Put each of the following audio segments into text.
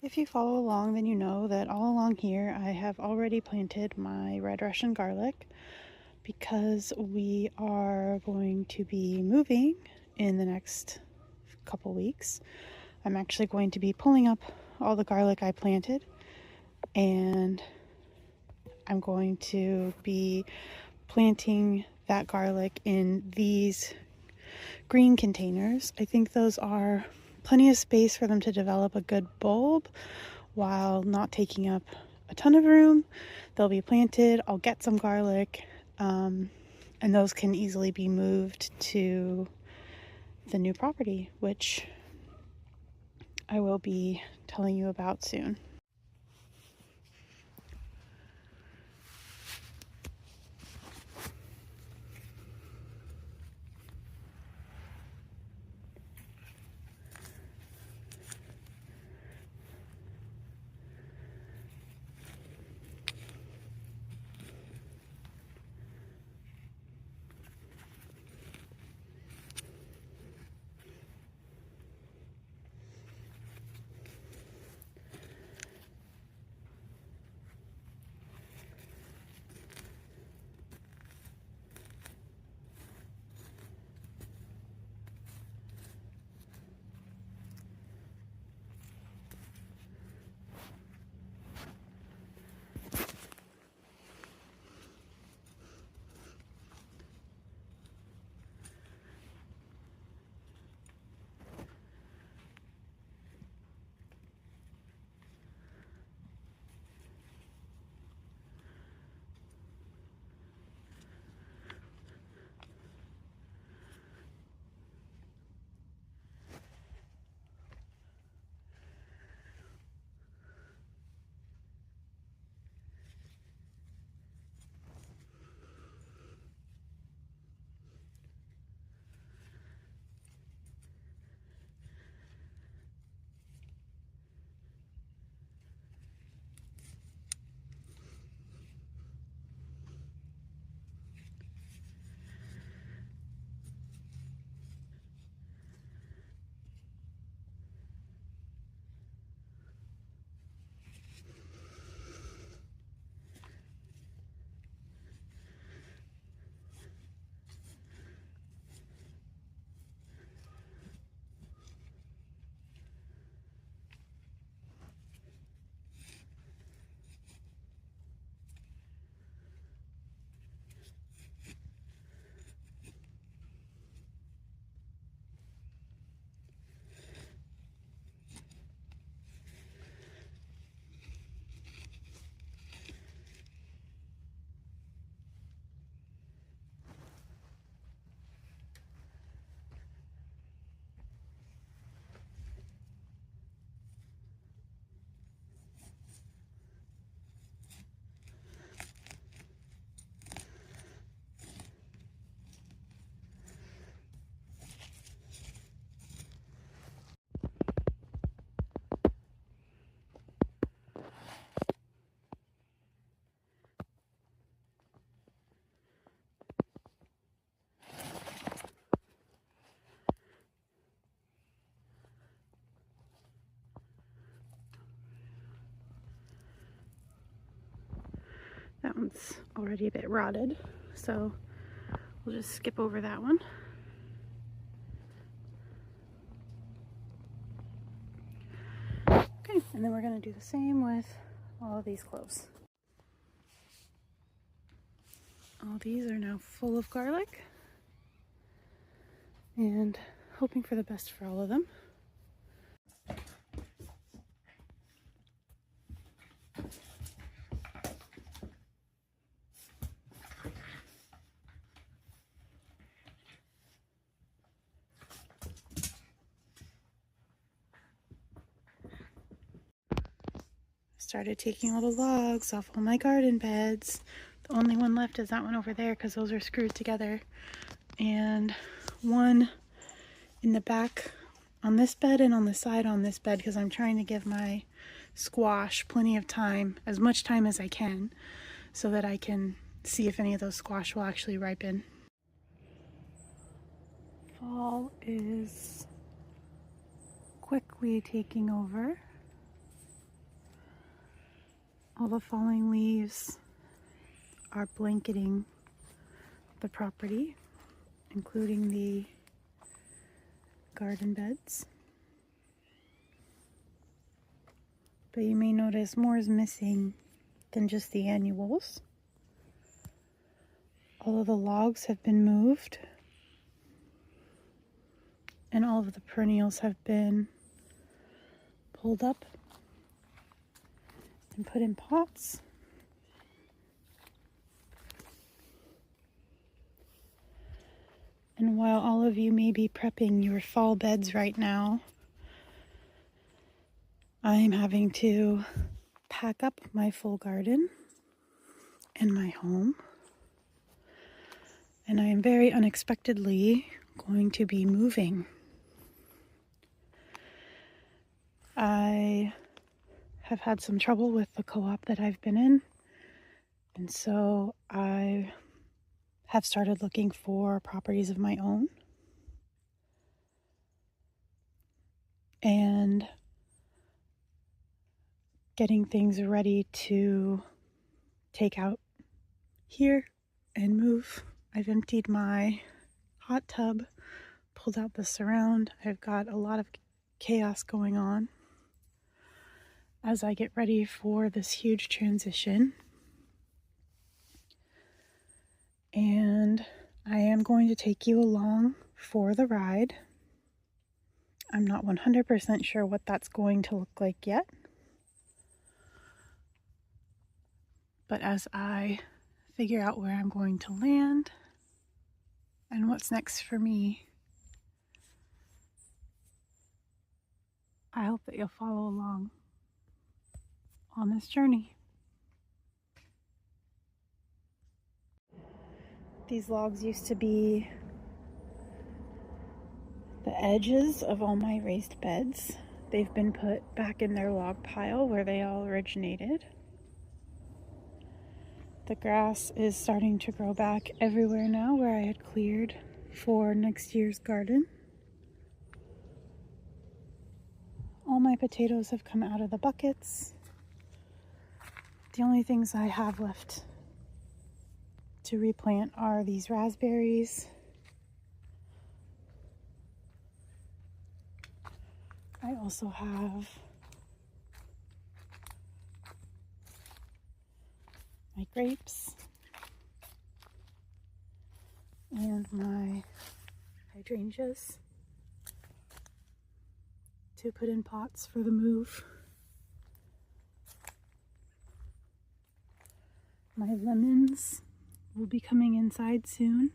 If you follow along, then you know that all along here I have already planted my red Russian garlic because we are going to be moving in the next couple weeks. I'm actually going to be pulling up all the garlic I planted, and I'm going to be planting that garlic in these green containers. I think those are plenty of space for them to develop a good bulb while not taking up a ton of room. They'll be planted. I'll get some garlic, and those can easily be moved to the new property, which I will be telling you about soon. That one's already a bit rotted, so we'll just skip over that one. Okay, and then we're going to do the same with all of these cloves. All these are now full of garlic, and hoping for the best for all of them. Started taking all the logs off all my garden beds. The only one left is that one over there because those are screwed together, and one in the back on this bed and on the side on this bed, because I'm trying to give my squash plenty of time, as much time as I can, so that I can see if any of those squash will actually ripen. Fall is quickly taking over. All the falling leaves are blanketing the property, including the garden beds. But you may notice more is missing than just the annuals. All of the logs have been moved, and all of the perennials have been pulled up and put in pots. And while all of you may be prepping your fall beds right now, I'm having to pack up my full garden and my home. And I am very unexpectedly going to be moving. I have had some trouble with the co-op that I've been in, and so I have started looking for properties of my own. And getting things ready to take out here and move. I've emptied my hot tub, pulled out the surround. I've got a lot of chaos going on as I get ready for this huge transition. And I am going to take you along for the ride. I'm not 100% sure what that's going to look like yet. But as I figure out where I'm going to land and what's next for me, I hope that you'll follow along on this journey. These logs used to be the edges of all my raised beds. They've been put back in their log pile where they all originated. The grass is starting to grow back everywhere now where I had cleared for next year's garden. All my potatoes have come out of the buckets. The only things I have left to replant are these raspberries. I also have my grapes and my hydrangeas to put in pots for the move. My lemons will be coming inside soon.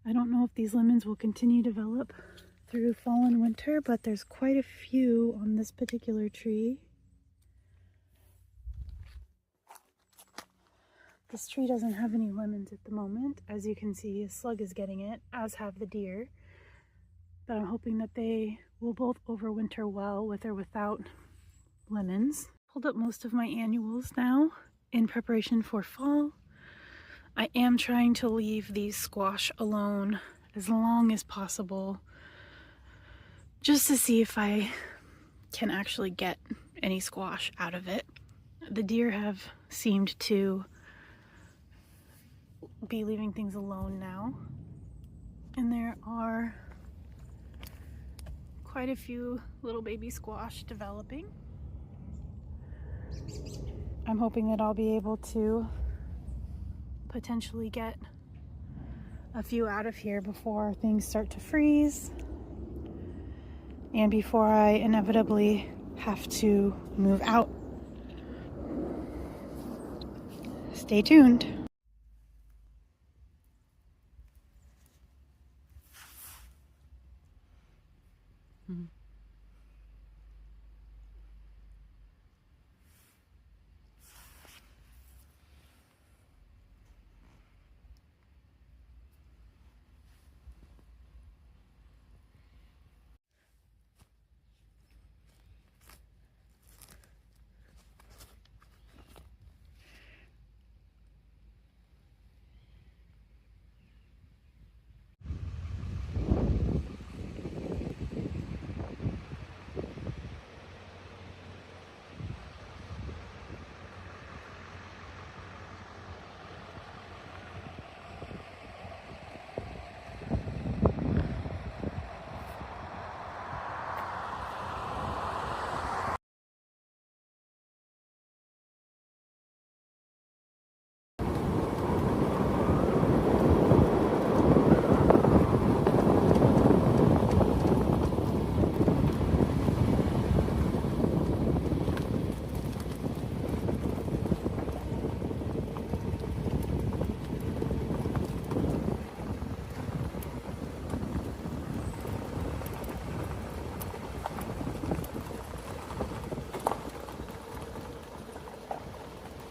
I don't know if these lemons will continue to develop through fall and winter, but there's quite a few on this particular tree. This tree doesn't have any lemons at the moment. As you can see, a slug is getting it, as have the deer. But I'm hoping that they will both overwinter well with or without lemons. Pulled up most of my annuals now in preparation for fall. I am trying to leave these squash alone as long as possible, just to see if I can actually get any squash out of it. The deer have seemed to be leaving things alone now, and there are quite a few little baby squash developing. I'm hoping that I'll be able to potentially get a few out of here before things start to freeze and before I inevitably have to move out. Stay tuned. Mm-hmm.